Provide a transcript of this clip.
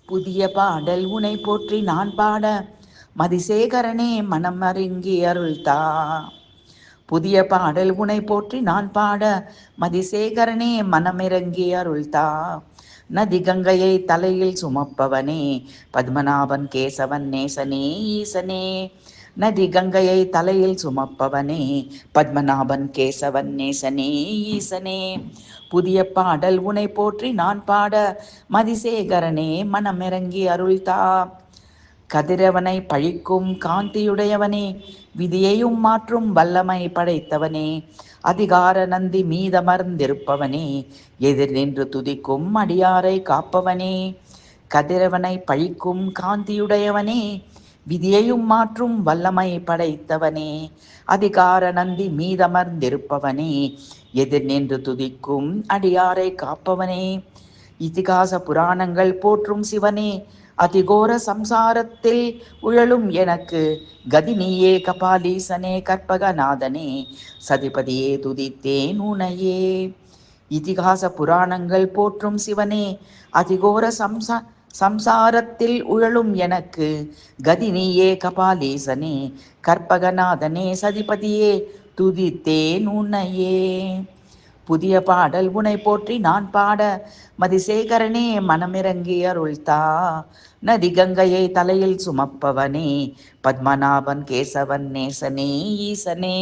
புதிய பாடல் உனை போற்றி நான் பாட மதிசேகரனே மனம் மருங்கி அருள்தா. புதிய பாடல் உனை போற்றி நான் பாட மதிசேகரனே மனமிறங்கி அருள்தா. நதி கங்கையை தலையில் சுமப்பவனே பத்மநாபன் கேசவன் நேசனே ஈசனே. நதி கங்கையை தலையில் சுமப்பவனே பத்மநாபன் கேசவன் நேசனே ஈசனே. புதிய பாடல் உனை போற்றி நான் பாட மதிசேகரனே மனமிறங்கி அருள்தா. கதிரவனை பழிக்கும் காந்தியுடையவனே விதியையும் மாற்றும் வல்லமை படைத்தவனே அதிகார நந்தி மீதமர்ந்திருப்பவனே எதிர் நின்று துதிக்கும் அடியாரை காப்பவனே. கதிரவனை பழிக்கும் காந்தியுடையவனே விதியையும் மாற்றும் வல்லமை படைத்தவனே அதிகார நந்தி மீதமர்ந்திருப்பவனே எதிர் நின்று துதிக்கும் அடியாரை காப்பவனே. இதிகாச புராணங்கள் போற்றும் சிவனே அதிகோர சம்சாரத்தில் உழலும் எனக்கு கதி நீயே கபாலீசனே கற்பகநாதனே சதிபதியே துதித்தேன் உனையே. இதிகாச புராணங்கள் போற்றும் சிவனே அதிகோர சம்சாரத்தில் உழலும் எனக்கு கதி நீயே கபாலீசனே கற்பகநாதனே சதிபதியே துதித்தேன் உன்னையே. புதிய பாடல் உனை போற்றி நான் பாட மதிசேகரனே மனமிறங்கி அருள்தா. நதி கங்கையை தலையில் சுமப்பவனே பத்மநாபன் கேசவன் நேசனே ஈசனே.